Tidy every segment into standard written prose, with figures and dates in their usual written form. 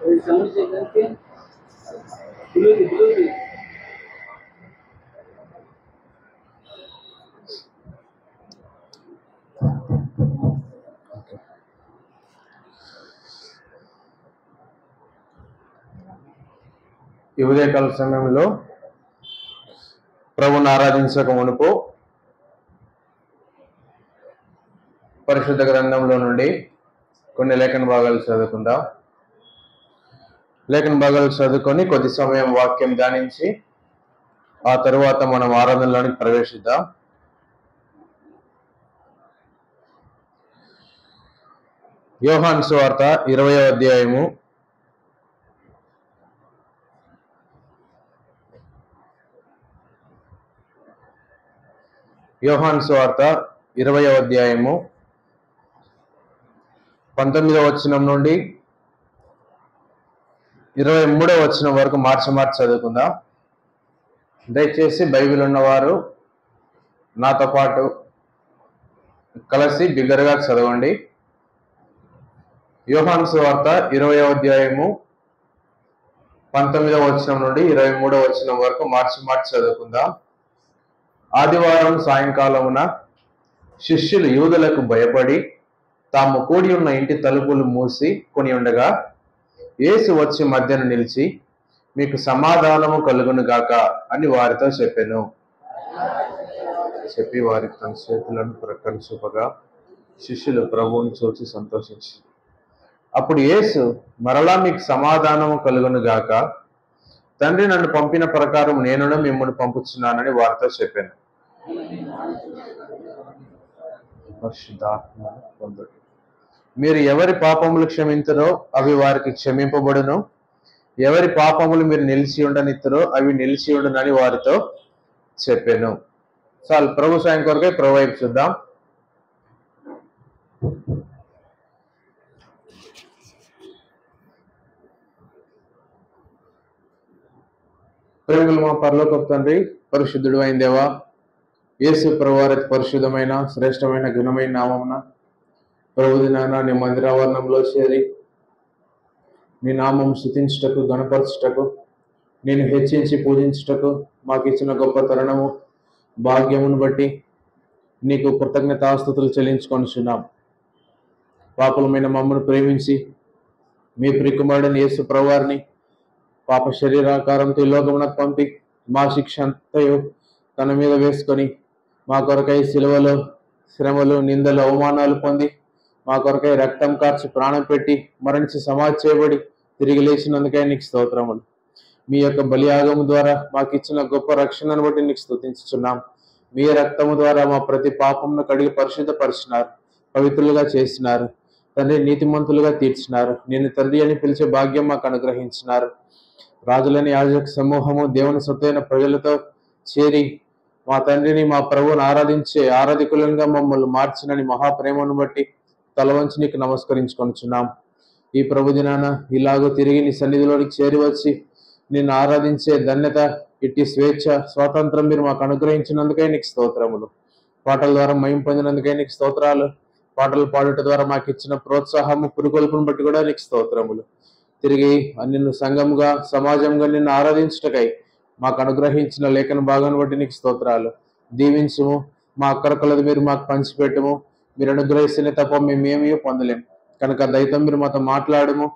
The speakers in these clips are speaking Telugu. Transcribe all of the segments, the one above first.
ఈ ఉదయకాల సమయంలో ప్రభుని ఆరాధించక మునుపు పరిశుద్ధ గ్రంథంలో నుండి కొన్ని లేఖన భాగాలు చదువుకుందాం. లేఖన భాగాలు చదువుకొని కొద్ది సమయం వాక్యం ధ్యానించి ఆ తరువాత మనం ఆరాధనలోనికి ప్రవేశిద్దాం. యోహాను సువార్త 20వ అధ్యాయము యోహాను సువార్త 20వ అధ్యాయము 19వ వచనం నుండి 23వ వచనం వరకు మార్చి చదువుకుందాం. దయచేసి బైబిల్ ఉన్నవారు నాతో పాటు కలిసి బిగ్గరగా చదవండి. యోహాను సువార్త 20వ అధ్యాయము 19వ వచనం నుండి 23వ వచనం వరకు మార్చి చదువుకుందాం. ఆదివారం సాయంకాలమున శిష్యులు యూదులకు భయపడి తాము కూడి ఉన్న ఇంటి తలుపులు మూసి కొని ఉండగా యేసు వచ్చి మధ్యను నిలిచి, మీకు సమాధానము కలుగును గాక అని వారితో చెప్పెను. చెప్పి వారికి తన చేతులను ప్రక్కన చూపగా శిష్యులు ప్రభువుని చూసి సంతోషించి, అప్పుడు యేసు మరలా మీకు సమాధానము కలుగును గాక, తండ్రి నన్ను పంపిన ప్రకారం నేనును మిమ్మల్ని పంపుచున్నానని వారితో చెప్పాను. పరిశుద్ధాత్మ పొందుడు. మీరు ఎవరి పాపములు క్షమింతురో అవి వారికి క్షమింపబడును, ఎవరి పాపములు మీరు నిలిచి ఉండనిత్తురో అవి నిలిచి ఉండునని వారితో చెప్పాను. చాలు, ప్రభు సాయం కొరకై ప్రభు వైపు చూద్దాం. ప్రేమలు మా పరలోకపు తండ్రి, పరిశుద్ధుడు అయిన దేవా, యేసు ప్రభువారి పరిశుద్ధమైన శ్రేష్టమైన ఘనమైన నామమున ప్రభుది నాయన నీ మందిరావరణంలో చేరి నీ నామం స్తుతించుటకు, గణపరచుటకు, నేను హెచ్చించి పూజించుటకు మాకు ఇచ్చిన గొప్ప తరుణము భాగ్యమును బట్టి నీకు కృతజ్ఞతాస్తుతులు చెల్లించుకొనిచున్నాం. పాపులమైన మమ్మల్ని ప్రేమించి మీ ప్రియకుమారుడైన యేసు ప్రభువారిని పాప శరీరాకారంతో ఈ లోకమునకు పంపి మా శిక్ష అంతయు తన మీద వేసుకొని మా కొరకై సిలువలో శ్రమలు, నిందలు, అవమానాలు పొంది మా కొరకై రక్తం కార్చి ప్రాణం పెట్టి మరణించి సమాధి చేయబడి తిరిగి లేచినందుకై నీకు స్తోత్రములు. మీ యొక్క బలియాగము ద్వారా మాకు ఇచ్చిన గొప్ప రక్షణను బట్టి నీకు స్తుతించుచున్నాం. మీ రక్తము ద్వారా మా ప్రతి పాపమును కడిగి పరిశుద్ధపరిచినారు, పవిత్రులుగా చేసినారు తండ్రి, నీతిమంతులుగా తీర్చినారు. నేను తండ్రి అని పిలిచే భాగ్యం మాకు అనుగ్రహించినారు. రాజులని యాజక సమూహము దేవుని సొత్తైన ప్రజలతో చేరి మా తండ్రిని, మా ప్రభువుని ఆరాధించే ఆరాధికులంగా మమ్మల్ని మార్చినని మహాప్రేమను బట్టి తలవంచి నీకు నమస్కరించుకొనిచున్నాం. ఈ ప్రభు దినాన ఇలాగో తిరిగి నీ సన్నిధిలోనికి చేరి వచ్చి నిన్ను ఆరాధించే ధన్యత, ఇట్టి స్వేచ్ఛ, స్వాతంత్రం మీరు మాకు అనుగ్రహించినందుకై నీకు స్తోత్రములు. పాటల ద్వారా మహిమ పొందినందుకై నీకు స్తోత్రాలు. పాటలు పాడుట ద్వారా మాకు ఇచ్చిన ప్రోత్సాహము, పురుకొల్పును బట్టి కూడా నీకు స్తోత్రములు. తిరిగి నిన్ను సంఘంగా, సమాజంగా నిన్ను ఆరాధించుటకై మాకు అనుగ్రహించిన లేఖన భాగాన్ని బట్టి నీకు స్తోత్రాలు. దీవించుము, మా అక్కరకలది మీరు మాకు పంచిపెట్టము. మీరు అనుగ్రహిస్తేనే తప్ప మేమేమీ పొందలేము కనుక దయతో మీరు మాతో మాట్లాడము.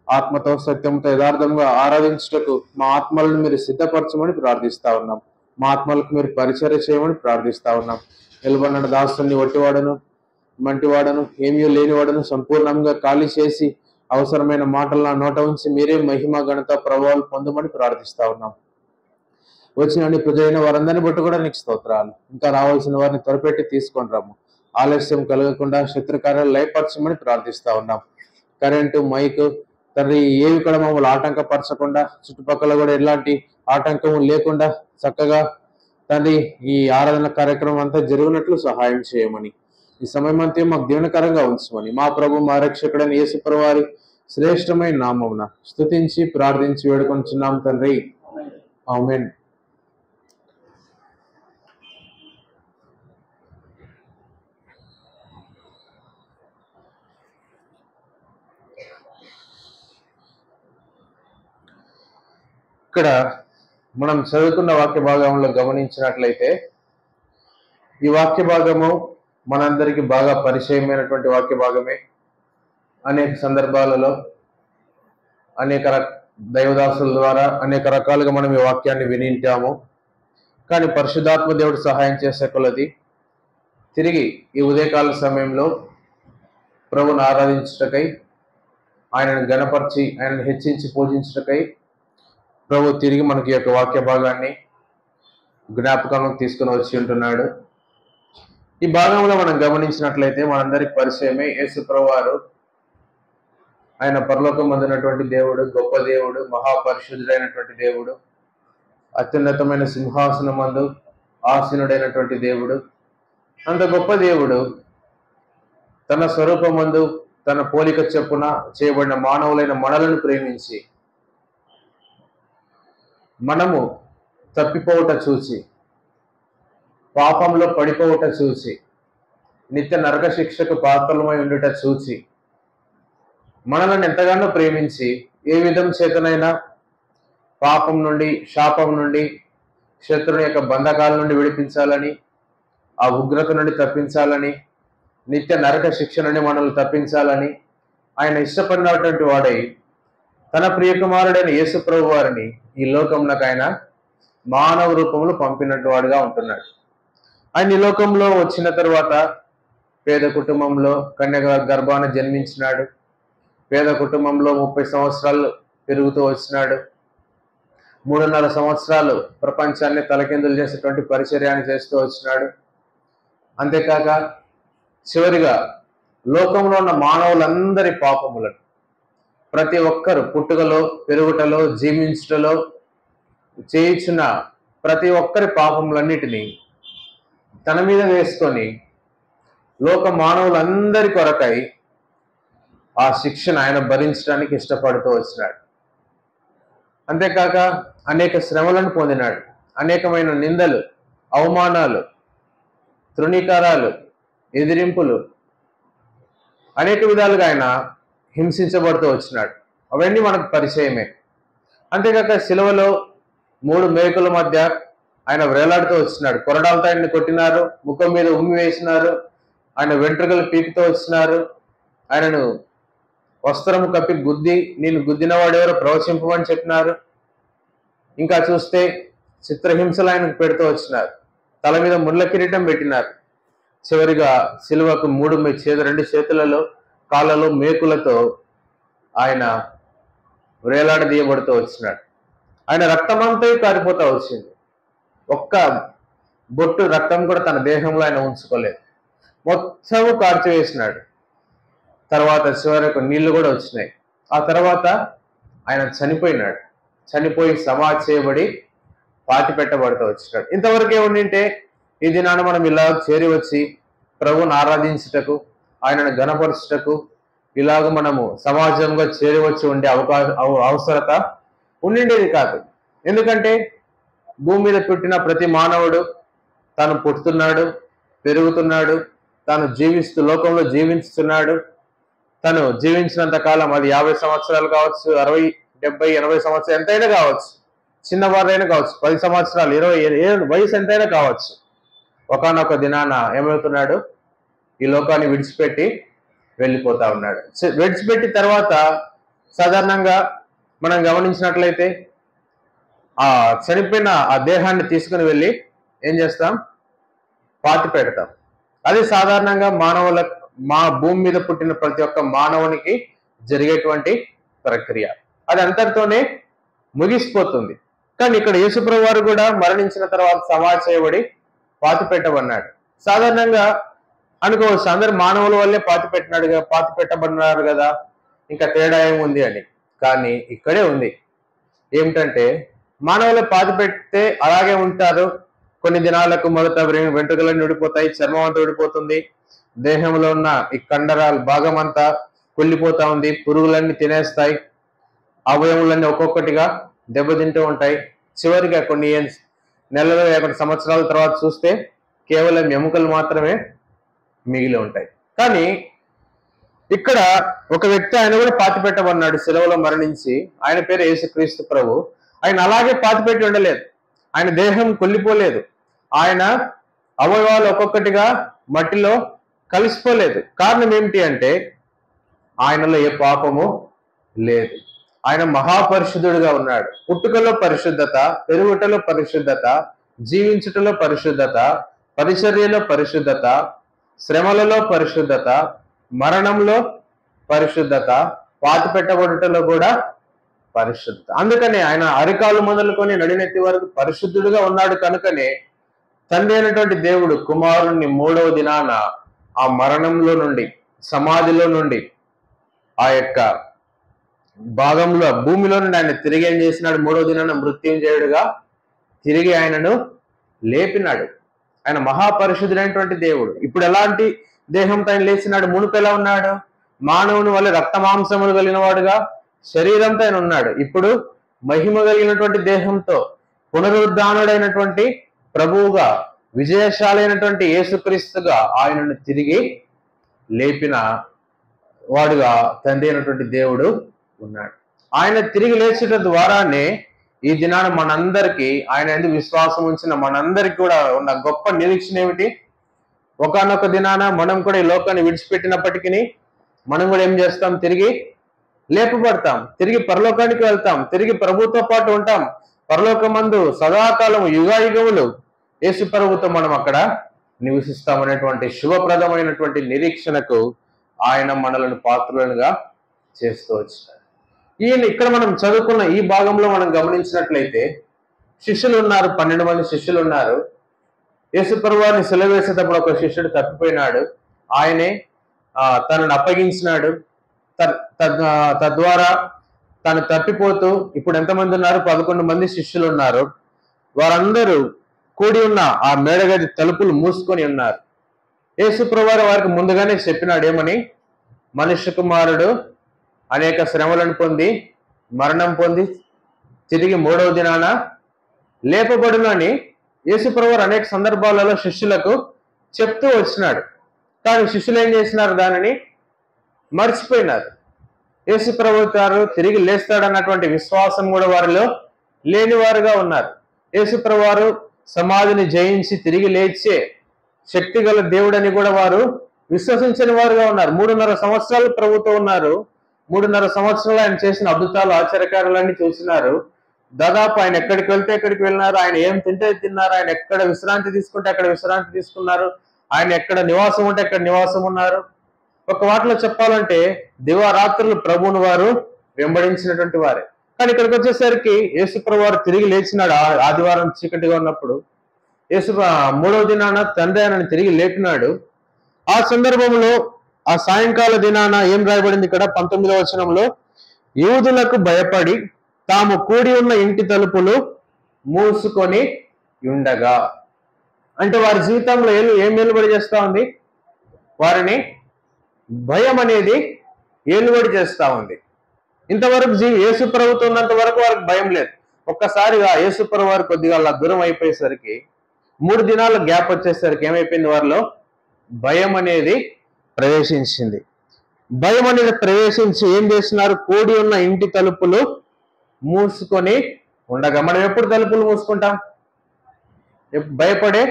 ఆత్మతో, సత్యంతో, యథార్థంగా ఆరాధించుటకు మా ఆత్మలను మీరు సిద్ధపరచమని ప్రార్థిస్తా ఉన్నాం. మా ఆత్మలకు మీరు పరిచర్య చేయమని ప్రార్థిస్తా ఉన్నాం. నిలబడిన దాసుని ఒట్టివాడను, మంటివాడను, ఏమీ లేనివాడను సంపూర్ణంగా ఖాళీ చేసి అవసరమైన మాటలు నా నోట ఉంచి మీరే మహిమ, ఘనత, ప్రభావాలు పొందమని ప్రార్థిస్తా ఉన్నాం. వచ్చిన ప్రజలైన వారందరిని బట్టి కూడా నీకు స్తోత్రాలు. ఇంకా రావాల్సిన వారిని త్వరపెట్టి తీసుకొని రమ్ము. ఆలస్యం కలగకుండా శత్రుకార్యాలు లయపరచమని ప్రార్థిస్తా ఉన్నాం. కరెంటు, మైక్ తండ్రి ఏవి కూడా మమ్మల్ని ఆటంకపరచకుండా, చుట్టుపక్కల కూడా ఎలాంటి ఆటంకము లేకుండా చక్కగా తండ్రి ఈ ఆరాధన కార్యక్రమం అంతా జరుగునట్లు సహాయం చేయమని, ఈ సమయం అంతా మాకు దీవెనకరంగా ఉంచమని మా ప్రభు, మా రక్షకుడైన యేసు ప్రభువారి శ్రేష్టమైన నామమున స్తుతించి ప్రార్థించి వేడుకొంచున్నాం తండ్రి. ఆమేన్. ఇక్కడ మనం చదువుకున్న వాక్య భాగంలో గమనించినట్లయితే ఈ వాక్య భాగము మనందరికీ బాగా పరిచయమైనటువంటి వాక్య భాగమే. అనేక సందర్భాలలో అనేక దైవదాసుల ద్వారా అనేక రకాలుగా మనం ఈ వాక్యాన్ని వినింటాము. కానీ పరిశుద్ధాత్మ దేవుడు సహాయం చేసే కొలది తిరిగి ఈ ఉదయకాల సమయంలో ప్రభువును ఆరాధించుటకై, ఆయనను గణపరిచి ఆయనను హెచ్చించి పూజించుటకై ప్రభు తిరిగి మనకి యొక్క వాక్య భాగాన్ని జ్ఞాపకం తీసుకుని వచ్చి ఉంటున్నాడు. ఈ భాగంలో మనం గమనించినట్లయితే మనందరికి పరిచయమే యేసు ప్రభువారు. ఆయన పరలోకం పొందినటువంటి దేవుడు, గొప్ప దేవుడు, మహాపరిశుద్ధుడైనటువంటి దేవుడు, అత్యున్నతమైన సింహాసనమందు ఆసీనుడైనటువంటి దేవుడు. అంత గొప్ప దేవుడు తన స్వరూపమందు తన పోలిక చొప్పున చేయబడిన మానవులైన మనలను ప్రేమించి మనము తప్పిపోవుట చూచి, పాపంలో పడిపోవుట చూచి, నిత్య నరక శిక్షకు పాత్రలమై ఉండుట చూచి మనలను ఎంతగానో ప్రేమించి ఏ విధం చేతనైనా పాపం నుండి, శాపం నుండి, శత్రుని యొక్క బంధకాల నుండి విడిపించాలని, ఆ ఉగ్రత నుండి తప్పించాలని, నిత్య నరక శిక్ష నుండి మనల్ని తప్పించాలని ఆయన ఇష్టపడినటువంటి వాడై తన ప్రియకుమారుడైన యేసు ప్రభు వారిని ఈ లోకంలోకి ఆయన మానవ రూపంలో పంపినట్టు వాడుగా ఉంటున్నాడు. ఆయన ఈ లోకంలో వచ్చిన తర్వాత పేద కుటుంబంలో కన్యక గర్భాన జన్మించినాడు. పేద కుటుంబంలో 30 సంవత్సరాలు పెరుగుతూ వచ్చినాడు. 3.5 సంవత్సరాలు ప్రపంచాన్ని తలకిందులు చేసేటువంటి పరిచర్యాన్ని చేస్తూ వచ్చినాడు. అంతేకాక చివరిగా లోకంలో ఉన్న మానవులందరి పాపములను, ప్రతి ఒక్కరు పుట్టుకలో, పెరుగుటలో, జీవించుటలో చేయించిన ప్రతి ఒక్కరి పాపములన్నిటినీ తన మీద వేసుకొని లోక మానవులందరి కొరకై ఆ శిక్షను ఆయన భరించడానికి ఇష్టపడుతూ వచ్చినాడు. అంతేకాక అనేక శ్రమలను పొందినాడు. అనేకమైన నిందలు, అవమానాలు, తృణీకారాలు, ఎదిరింపులు, అనేక విధాలుగా ఆయన హింసించబడుతూ వచ్చినాడు. అవన్నీ మనకు పరిచయమే. అంతేకాక శిలువలో 3 మేకుల మధ్య ఆయన వేలాడుతూ వచ్చినాడు. కొరడాలతో ఆయన్ని కొట్టినారు, ముఖం మీద ఉమ్మి వేసినారు, ఆయన వెంట్రుకలు పీకుతూ వచ్చినారు, ఆయనను వస్త్రము కప్పి గుద్ది, నేను గుద్దినవాడెవరో ప్రవచింపమని చెప్పినారు. ఇంకా చూస్తే చిత్రహింసలు ఆయనకు పెడుతూ వచ్చినారు. తల మీద ముళ్ళ కిరీటం పెట్టినారు. చివరిగా శిలువకు 2 చేతులలో, కాళ్ళలో మేకులతో ఆయన వేలాడదీయబడుతూ వచ్చినాడు. ఆయన రక్తమంతా కారిపోతూ వచ్చింది. ఒక్క బొట్టు రక్తం కూడా తన దేహంలో ఆయన ఉంచుకోలేదు. మొత్తము కార్చివేసినాడు. తర్వాత చివరకు నీళ్లు కూడా వచ్చినాయి. ఆ తర్వాత ఆయన చనిపోయినాడు. చనిపోయి సమాధి చేయబడి పాతి పెట్టబడుతూ వచ్చినాడు. ఇంతవరకు ఏముండింటే ఈ దినాన మనం ఇలా చేరి వచ్చి ప్రభువును ఆరాధించుటకు, ఆయనను గణపరచుటకు ఇలాగ మనము సమాజంగా చేరి వచ్చి ఉండే అవసరత ఉండిండేది కాదు. ఎందుకంటే భూమి మీద పుట్టిన ప్రతి మానవుడు తాను పుట్టుతున్నాడు, పెరుగుతున్నాడు, తాను లోకంలో జీవిస్తున్నాడు. తను జీవించినంత కాలం అది 50 సంవత్సరాలు కావచ్చు, 60, 70, 80 సంవత్సరాలు ఎంతైనా కావచ్చు, చిన్నవారైనా కావచ్చు, 10 సంవత్సరాలు, 20 వయసు ఎంతైనా కావచ్చు. ఒకానొక దినాన ఏమవుతున్నాడు, ఈ లోకాన్ని విడిచిపెట్టి వెళ్ళిపోతా ఉన్నాడు. విడిచిపెట్టి తర్వాత సాధారణంగా మనం గమనించినట్లయితే ఆ చనిపోయిన ఆ దేహాన్ని తీసుకుని వెళ్ళి ఏం చేస్తాం, పాతి పెడతాం. అది సాధారణంగా భూమి మీద పుట్టిన ప్రతి ఒక్క మానవునికి జరిగేటువంటి ప్రక్రియ. అది అంతటితోనే ముగిసిపోతుంది. కానీ ఇక్కడ యేసుప్రభువు వారు కూడా మరణించిన తర్వాత సమాధి చేయబడి పాతి పెట్టబడినాడు. సాధారణంగా అనుకోవచ్చు అందరు మానవుల వల్లే పాతి పెట్టబడినారు కదా, ఇంకా తేడా ఏముంది అని. కానీ ఇక్కడే ఉంది. ఏమిటంటే మానవులు పాతి పెడితే అలాగే ఉంటారు. కొన్ని దినాలకు మొదట వెంట్రుకలన్నీ ఊడిపోతాయి, చర్మం అంతా ఊడిపోతుంది, దేహంలో ఉన్న ఈ కండరాలు భాగం అంతా కుళ్ళిపోతా ఉంది, పురుగులన్నీ తినేస్తాయి, అవయములన్నీ ఒక్కొక్కటిగా దెబ్బతింటూ ఉంటాయి. చివరిగా కొన్ని నెలలు, 1 సంవత్సరాల తర్వాత చూస్తే కేవలం ఎముకలు మాత్రమే మిగిలి ఉంటాయి. కానీ ఇక్కడ ఒక వ్యక్తి, ఆయన కూడా పాతి పెట్టబడినాడు, శిలువలో మరణించి. ఆయన పేరు యేసుక్రీస్తు ప్రభు. ఆయన అలాగే పాతిపెట్టి ఉండలేదు. ఆయన దేహం కుళ్ళిపోలేదు. ఆయన అవయవాలు ఒక్కొక్కటిగా మట్టిలో కలిసిపోలేదు. కారణం ఏమిటి అంటే ఆయనలో ఏ పాపము లేదు. ఆయన మహాపరిశుద్ధుడుగా ఉన్నాడు. పుట్టుకలో పరిశుద్ధత, పెరుగుటలో పరిశుద్ధత, జీవించుటలో పరిశుద్ధత, పరిచర్యలో పరిశుద్ధత, శ్రమలలో పరిశుద్ధత, మరణంలో పరిశుద్ధత, పాతి పెట్టబడుటలో కూడా పరిశుద్ధత. అందుకనే ఆయన అరికాలు మొదలుకొని నడినెత్తి వరకు పరిశుద్ధుడుగా ఉన్నాడు. కనుకనే తండ్రి అయినటువంటి దేవుడు కుమారుణ్ణి 3వ దినాన ఆ మరణంలో నుండి, సమాధిలో నుండి, ఆ యొక్క భాగంలో భూమిలో నుండి ఆయన తిరిగి ఏం చేసినాడు? 3వ దినాన మృత్యుంజయుడుగా తిరిగి ఆయనను లేపినాడు. ఆయన మహాపరిశుద్ధుడైనటువంటి దేవుడు. ఇప్పుడు ఎలాంటి దేహంతో ఆయన లేచినాడు? మునుపు ఎలా ఉన్నాడు? మానవుని వల్ల రక్త మాంసములు కలిగిన వాడుగా శరీరంతో ఆయన ఉన్నాడు. ఇప్పుడు మహిమ కలిగినటువంటి దేహంతో పునరుద్ధానుడైనటువంటి ప్రభువుగా, విజయశాలైనటువంటి యేసుక్రీస్తుగా ఆయనను తిరిగి లేపిన వాడుగా తండ్రి అయినటువంటి దేవుడు ఉన్నాడు. ఆయన తిరిగి లేచట ద్వారానే ఈ దినాన మనందరికీ, ఆయన ఎందుకు విశ్వాసం ఉంచిన మనందరికీ కూడా ఉన్న గొప్ప నిరీక్షణ ఏమిటి? ఒకానొక దినాన మనం కూడా ఈ లోకాన్ని విడిచిపెట్టినప్పటికీ మనం కూడా ఏం చేస్తాం? తిరిగి లేపబడతాం, తిరిగి పరలోకానికి వెళ్తాం, తిరిగి ప్రభుతో పాటు ఉంటాం. పరలోకమందు సదాకాలం యుగాయుగములు యేసు ప్రభుతో మనం అక్కడ నివసిస్తామనేటువంటి శుభప్రదమైనటువంటి నిరీక్షణకు ఆయన మనలను పాత్రులుగా చేస్తూ వచ్చినారు. ఈయన ఇక్కడ మనం చదువుకున్న ఈ భాగంలో మనం గమనించినట్లయితే శిష్యులు ఉన్నారు, 12 మంది శిష్యులు ఉన్నారు. యేసు ప్రభువారిని సిలువ వేసేటప్పుడు ఒక శిష్యుడు తప్పిపోయినాడు. ఆయనే తనను అప్పగించినాడు. తద్వారా తను తప్పిపోతూ ఇప్పుడు ఎంతమంది ఉన్నారు? 11 మంది శిష్యులు ఉన్నారు. వారందరూ కూడి ఉన్న ఆ మేడగది తలుపులు మూసుకొని ఉన్నారు. యేసు ప్రభువారు వారికి ముందుగానే చెప్పినాడు ఏమని? మనుష్య కుమారుడు అనేక శ్రమలను పొంది, మరణం పొంది, తిరిగి 3వ దినాన లేపబడును అని యేసు ప్రభువారు అనేక సందర్భాలలో శిష్యులకు చెప్తూ వచ్చినాడు. కానీ శిష్యులు ఏం చేసినారు? దానిని మర్చిపోయినారు. యేసు ప్రభువు గారు తిరిగి లేస్తాడన్నటువంటి విశ్వాసం కూడా వారిలో లేనివారుగా ఉన్నారు. యేసు ప్రభువారు సమాధిని జయించి తిరిగి లేచే శక్తి గల దేవుడని కూడా వారు విశ్వసించని వారుగా ఉన్నారు. 3.5 సంవత్సరాలు ప్రభుతో ఉన్నారు. 3.5 సంవత్సరాలు ఆయన చేసిన అద్భుతాలు, ఆశ్చర్యకార్యాలన్నీ చూసినారు. దాదాపు ఆయన ఎక్కడికి వెళ్తే ఎక్కడికి వెళ్ళినారు, ఆయన ఏం తింటే తిన్నారు, ఆయన ఎక్కడ విశ్రాంతి తీసుకుంటే అక్కడ విశ్రాంతి తీసుకున్నారు, ఆయన ఎక్కడ నివాసం ఉంటే అక్కడ నివాసం ఉన్నారు. ఒక వాటిలో చెప్పాలంటే దివారాత్రులు ప్రభువును వారు వెంబడించినటువంటి వారే. కానీ ఇక్కడికి వచ్చేసరికి యేసు ప్రభు వారు తిరిగి లేచినాడు. ఆదివారం చీకటిగా ఉన్నప్పుడు యేసు 3వ దినాన తండ్రి ఆయనను తిరిగి లేపినాడు. ఆ సందర్భంలో ఆ సాయంకాల దినాన ఏం రాయబడింది ఇక్కడ 19వ వచనంలో? యూదులకు భయపడి తాము కూడి ఉన్న ఇంటి తలుపులు మూసుకొని ఉండగా. అంటే వారి జీవితంలో ఏం ఏలుబడి చేస్తా ఉంది? వారిని భయం అనేది ఏలుబడి చేస్తా ఉంది. ఇంతవరకు యేసు ప్రభుతో ఉన్నంత వరకు వారికి భయం లేదు. ఒక్కసారిగా యేసు ప్రభు వారు కొద్దిగా అలా దూరం అయిపోయేసరికి, 3 దినాల గ్యాప్ వచ్చేసరికి ఏమైపోయింది? వారిలో భయం అనేది ప్రవేశించింది. భయం అనేది ప్రవేశించి ఏం చేస్తున్నారు? కూడి ఉన్న ఇంటి తలుపులు మూసుకొని ఉండగా. మనం ఎప్పుడు తలుపులు మూసుకుంటాం? భయపడే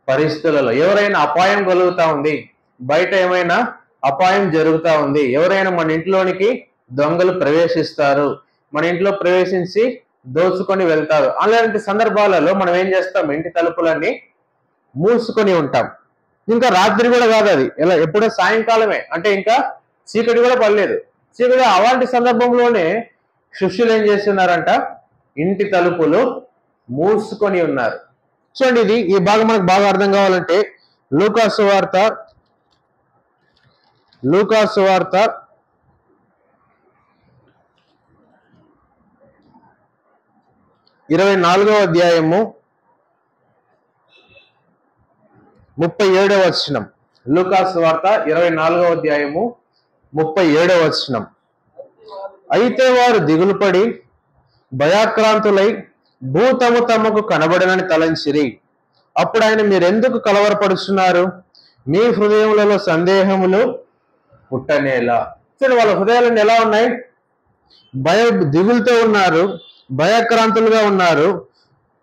పరిస్థితులలో. ఎవరైనా అపాయం కలుగుతా ఉంది, బయట ఏమైనా అపాయం జరుగుతూ ఉంది, ఎవరైనా మన ఇంట్లోనికి దొంగలు ప్రవేశిస్తారు, మన ఇంట్లో ప్రవేశించి దోచుకొని వెళ్తారు, అలాంటి సందర్భాలలో మనం ఏం చేస్తాం? ఇంటి తలుపులన్నీ మూసుకొని ఉంటాం. ఇంకా రాత్రి కూడా కాదు, అది ఎలా ఎప్పుడో సాయంకాలమే, అంటే ఇంకా చీకటి కూడా పడలేదు. చీకటి అలాంటి సందర్భంలోనే శిష్యులు ఏం చేస్తున్నారంట? ఇంటి తలుపులు మూసుకొని ఉన్నారు. చూడండి, ఇది ఈ భాగం మనకు బాగా అర్థం కావాలంటే లూకాసు వార్త 24వ అధ్యాయము 37వ వచనం. లూకాసు వార్త 24వ అధ్యాయము 37వ వచనం. అయితే వారు దిగులు పడి భయాక్రాంతులై భూతము తమకు కనబడనని తలంచిరి. అప్పుడు ఆయన, మీరెందుకు కలవరపడుచున్నారు? మీ హృదయములలో సందేహములు పుట్టనేలా. చూడండి, వాళ్ళ హృదయాలన్నీ ఎలా ఉన్నాయి? దిగులతో ఉన్నారు, భయక్రాంతులుగా ఉన్నారు.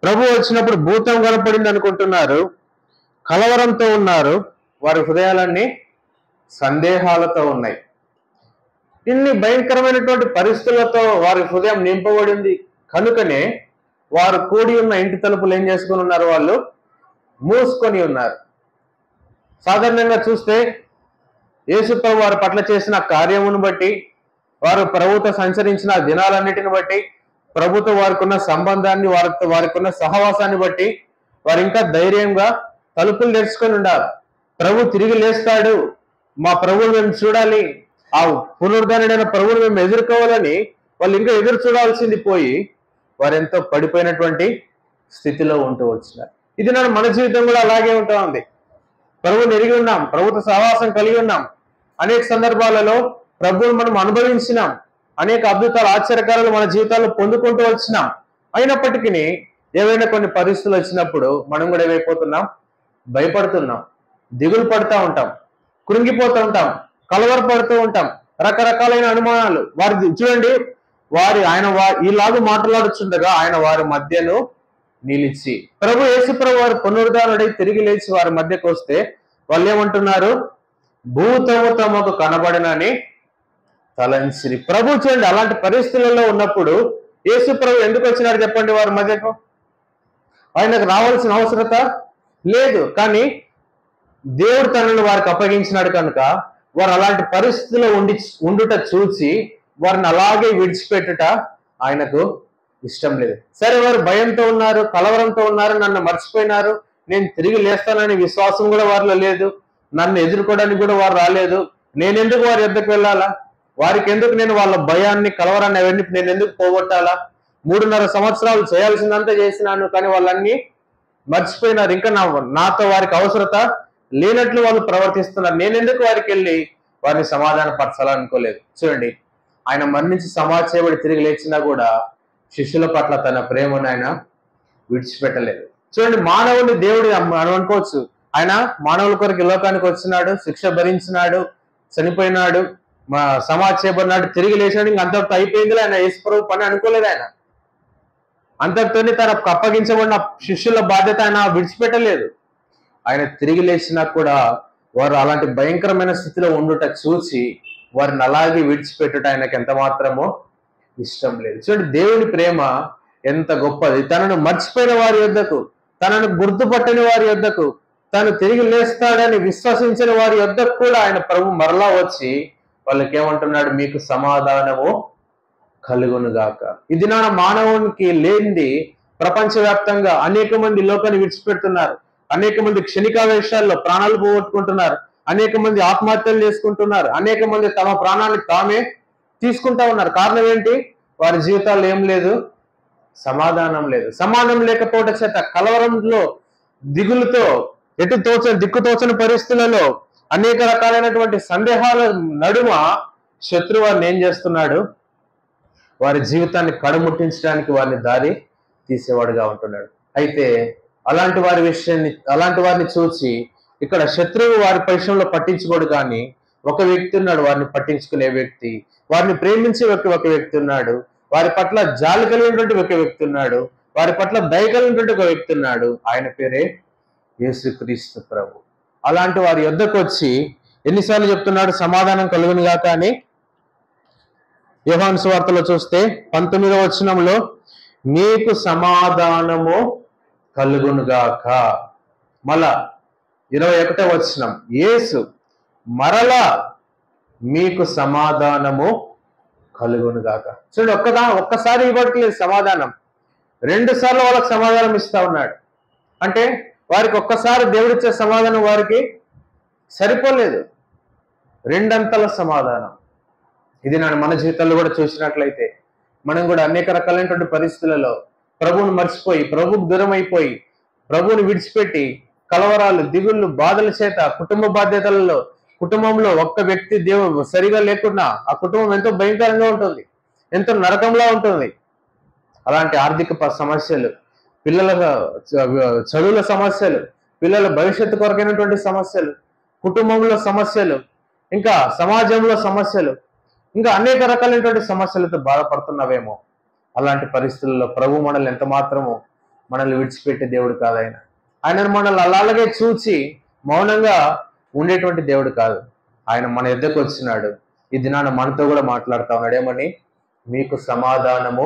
ప్రభు వచ్చినప్పుడు భూతం కనపడింది అనుకుంటున్నారు, కలవరంతో ఉన్నారు, వారి హృదయాలన్నీ సందేహాలతో ఉన్నాయి. ఇన్ని భయంకరమైనటువంటి పరిస్థితులతో వారి హృదయం నింపబడింది కనుకనే వారు కూడి ఉన్న ఇంటి తలుపులు ఏం చేసుకుని ఉన్నారు? వాళ్ళు మూసుకొని ఉన్నారు. సాధారణంగా చూస్తే యేసు ప్రభు వారి పట్ల చేసిన కార్యమును బట్టి, వారు ప్రభుతో సంచరించిన దినాలన్నిటిని బట్టి, ప్రభుతో వారికి ఉన్న సంబంధాన్ని, వారికి ఉన్న సహవాసాన్ని బట్టి వారు ఇంకా ధైర్యంగా తలుపులు తెరుచుకొని ఉండాలి. ప్రభు తిరిగి లేస్తాడు, మా ప్రభువుని మేము చూడాలి, ఆ పునరుద్ధరణైన ప్రభువుని మేము ఎదుర్కోవాలని వాళ్ళు ఇంకా ఎదురు చూడాల్సింది పోయి వారు ఎంతో పడిపోయినటువంటి స్థితిలో ఉంటూ వచ్చినారు. ఇది మన జీవితం కూడా అలాగే ఉంటా ఉంది. ప్రభువుని ఎరిగి ఉన్నాం, ప్రభుత్వ సహవాసం కలిగి ఉన్నాం, అనేక సందర్భాలలో ప్రభువుని మనం అనుభవించినాం, అనేక అద్భుతాలు ఆశ్చర్యకారాలు మన జీవితాల్లో పొందుకుంటూ వచ్చినాం. అయినప్పటికీ ఏవైనా కొన్ని పరిస్థితులు వచ్చినప్పుడు మనం కూడా ఏమైపోతున్నాం? భయపడుతున్నాం, దిగులు పడుతూ ఉంటాం, కృంగిపోతూ ఉంటాం, కలవరపడుతూ ఉంటాం, రకరకాలైన అనుమానాలు. వారి చూడండి, ఈలాగా మాట్లాడుచుండగా ఆయన వారి మధ్యను నిలిచి, ప్రభు యేసు ప్రభు వారు పునరుద్ధరణుడై తిరిగి లేచి వారి మధ్యకు వస్తే వాళ్ళు ఏమంటున్నారు? భూతము తమకు కనబడినని తలంచిరి. ప్రభు చూడండి, అలాంటి పరిస్థితులలో ఉన్నప్పుడు యేసు ప్రభు ఎందుకు వచ్చినాడు చెప్పండి వారి మధ్యకు? ఆయనకు రావాల్సిన అవసరత లేదు, కానీ దేవుడు తనను వారికి అప్పగించినాడు కనుక వారు అలాంటి పరిస్థితిలో ఉండుట చూసి వారిని అలాగే విడిచిపెట్టుట ఆయనకు ఇష్టం లేదు. సరే, వారు భయంతో ఉన్నారు, కలవరంతో ఉన్నారు, నన్ను మర్చిపోయినారు, నేను తిరిగి లేస్తానని విశ్వాసం కూడా వారిలో లేదు, నన్ను ఎదుర్కోవడానికి కూడా వారు రాలేదు, నేనెందుకు వారి యొద్దకు వెళ్ళాలా? వారికి ఎందుకు నేను వాళ్ళ భయాన్ని, కలవరాన్ని అవన్నీ నేను ఎందుకు పోగొట్టాలా? 3.5 సంవత్సరాలు చేయాల్సిందంతా చేసినాను, కానీ వాళ్ళన్నీ మర్చిపోయినారు. ఇంకా నాతో వారికి అవసరత లేనట్లు వాళ్ళు ప్రవర్తిస్తున్నారు. నేనెందుకు వారికి వెళ్ళి వారిని సమాధాన పరచాలనుకోలేదు. చూడండి, ఆయన మరణించి సమాధి చేయబడి తిరిగి లేచినా కూడా శిష్యుల పట్ల తన ప్రేమను ఆయన విడిచిపెట్టలేదు. చూడండి, మానవుని దేవుడు అనుకోవచ్చు, ఆయన మానవుల కొరకు లోకానికి వచ్చినాడు, శిక్ష భరించినాడు, చనిపోయినాడు, సమాధి చేయబడినాడు, తిరిగి లేచినాడు, ఇంక అంతటితో అయిపోయింది ఆయన యేసు ప్రభు పని అనుకోలేదు. ఆయన అంతటితోనే తనకు అప్పగించబడిన శిష్యుల బాధ్యత ఆయన విడిచిపెట్టలేదు. ఆయన తిరిగి లేచినా కూడా వారు అలాంటి భయంకరమైన స్థితిలో ఉండుట చూసి వారిని అలాగే విడిచిపెట్టుట ఆయనకు ఎంత మాత్రమో ఇష్టం లేదు. చూడండి, దేవుని ప్రేమ ఎంత గొప్పది. తనను మర్చిపోయిన వారి యొద్దకు, తనను గుర్తుపట్టని వారి యొద్దకు, తను తిరిగి లేస్తాడని విశ్వసించిన వారి యొద్దకు కూడా ఆయన ప్రభు మరలా వచ్చి వాళ్ళకి ఏమంటున్నాడు? మీకు సమాధానము కలుగునుగాక. ఇది మానవునికి లేనిది ప్రపంచవ్యాప్తంగా అనేక మంది లోకాన్ని విడిచిపెడుతున్నారు, అనేక మంది క్షణికావేశాల్లో ప్రాణాలు పోగొట్టుకుంటున్నారు, అనేక మంది ఆత్మహత్యలు చేసుకుంటున్నారు, అనేక మంది తమ ప్రాణాన్ని తామే తీసుకుంటా ఉన్నారు. కారణం ఏంటి? వారి జీవితాల్లో ఏం లేదు? సమాధానం లేదు. సమాధానం లేకపోవడం చేత కలవరంలో, దిగులుతో, దిక్కుతోచని పరిస్థితులలో, అనేక రకాలైనటువంటి సందేహాల నడుమ శత్రువు వారిని ఏం చేస్తున్నాడు? వారి జీవితాన్ని కడముట్టించడానికి వారిని దారి తీసేవాడుగా ఉంటున్నాడు. అయితే అలాంటి వారిని చూసి ఇక్కడ శత్రువు వారి పరిశ్రమలో పట్టించుకోడు, కానీ ఒక వ్యక్తి ఉన్నాడు వారిని పట్టించుకునే వ్యక్తి, వారిని ప్రేమించే ఒక వ్యక్తి ఉన్నాడు, వారి పట్ల జాలి కలిగినటువంటి ఒక వ్యక్తి ఉన్నాడు, వారి పట్ల దయ కలిగినటువంటి ఒక వ్యక్తి ఉన్నాడు. ఆయన పేరే యేసుక్రీస్తు ప్రభు. అలాంటి వారి యొద్దకు వచ్చి ఎన్నిసార్లు చెప్తున్నాడు? సమాధానం కలుగునుగాక అని. యోహాను సువార్తలో చూస్తే 19వ వచనంలో మీకు సమాధానము కలుగునుగాక. మళ్ళా 21వ వచనం, యేసు మరలా మీకు సమాధానము కలుగునుగాక. చూడండి, ఒక్కసారి ఇవ్వట్లేదు సమాధానం, 2 సార్లు వాళ్ళకి సమాధానం ఇస్తా ఉన్నాడు. అంటే వారికి ఒక్కసారి దేవుడిచ్చే సమాధానం వారికి సరిపోలేదు, 2 అంతల సమాధానం. ఇది మన జీవితాల్లో కూడా చూసినట్లయితే మనం కూడా అనేక రకాలైనటువంటి పరిస్థితులలో ప్రభువుని మర్చిపోయి, ప్రభువుకు దూరం అయిపోయి, ప్రభువుని విడిచిపెట్టి కలవరాలు, దిగుళ్ళు, బాధల చేత, కుటుంబ బాధ్యతలలో, కుటుంబంలో ఒక్క వ్యక్తి దేవుడు సరిగా లేకుండా ఆ కుటుంబం ఎంతో భయంకరంగా ఉంటుంది, ఎంతో నరకంలా ఉంటుంది. అలాంటి ఆర్థిక సమస్యలు, పిల్లల చదువుల సమస్యలు, పిల్లల భవిష్యత్తు కొరకైనటువంటి సమస్యలు, కుటుంబంలో సమస్యలు, ఇంకా సమాజంలో సమస్యలు, ఇంకా అనేక రకాలైనటువంటి సమస్యలతో బాధపడుతున్నావేమో. అలాంటి పరిస్థితుల్లో ప్రభు మనల్ని ఎంత మాత్రము మనల్ని విడిచిపెట్టే దేవుడు కాదు. ఆయన మనల్ని అలాగే చూచి మౌనంగా ఉండేటువంటి దేవుడు కాదు. ఆయన మన ఎద్దకు వచ్చినాడు. ఈ దినాన మనతో కూడా మాట్లాడుతా ఉన్నాడు. ఏమని? మీకు సమాధానము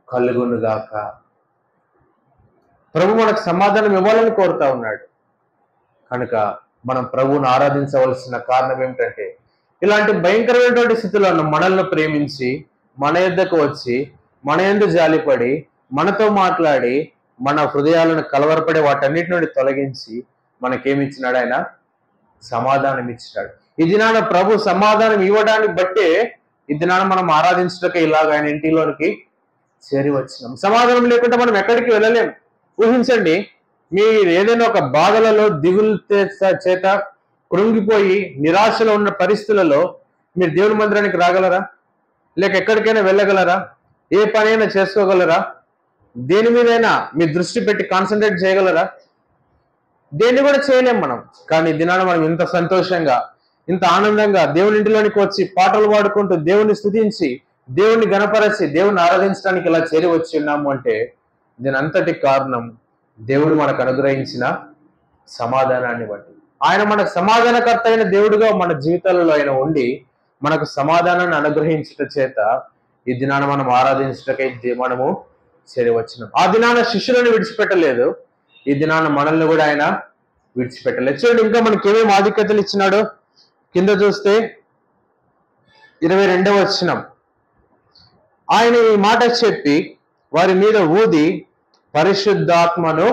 కలుగునుగాక. ప్రభు మనకు సమాధానం ఇవ్వాలని కోరుతా ఉన్నాడు. కనుక మనం ప్రభువును ఆరాధించవలసిన కారణం ఏమిటంటే, ఇలాంటి భయంకరమైనటువంటి స్థితిలో మనల్ని ప్రేమించి మన యొద్దకు వచ్చి మన యందు జాలిపడి మనతో మాట్లాడి మన హృదయాలను కలవరపడే వాటన్నిటి నుండి తొలగించి మనకేమిచ్చినాడు? ఆయన సమాధానం ఇచ్చినాడు. ఈ దినాన ప్రభు సమాధానం ఇవ్వడానికి బట్టే ఈ దినాన మనం ఆరాధించటకే ఇలాగ ఆయన ఇంటిలోనికి చేరి వచ్చినాం. సమాధానం లేకుండా మనం ఎక్కడికి వెళ్ళలేం. ఊహించండి, మీరు ఏదైనా ఒక బాధలలో దిగులు చేత కృంగిపోయి నిరాశలో ఉన్న పరిస్థితులలో మీరు దేవుని మందిరానికి రాగలరా? లేక ఎక్కడికైనా వెళ్ళగలరా? ఏ పనైనా చేసుకోగలరా? దేని మీదైనా మీ దృష్టి పెట్టి కాన్సన్ట్రేట్ చేయగలరా? దేన్ని కూడా చేయలేం మనం. కానీ దినాన మనం ఇంత సంతోషంగా ఇంత ఆనందంగా దేవుని ఇంటిలోనికి వచ్చి పాటలు పాడుకుంటూ దేవుని స్తుతించి దేవుని గణపరచి దేవుని ఆరాధించడానికి ఇలా చేరి వచ్చి ఉన్నాము అంటే దీని అంతటి కారణం దేవుడు మనకు అనుగ్రహించిన సమాధానాన్ని బట్టి. ఆయన మనకు సమాధానకర్త అయిన దేవుడుగా మన జీవితాలలో ఆయన ఉండి మనకు సమాధానాన్ని అనుగ్రహించట చేత ఈ దినాన మనం ఆరాధించటకై మనము చేరి వచ్చినాం. ఆ దినాన శిష్యులను విడిచిపెట్టలేదు, ఈ దినాన మనల్ని కూడా ఆయన విడిచిపెట్టలేదు. చూడండి, ఇంకా మనకి ఏమేమి ఆధిక్యతలు ఇచ్చినాడో కింద చూస్తే 22వ వచనం. ఆయన ఈ మాట చెప్పి వారి మీద ఊది పరిశుద్ధాత్మను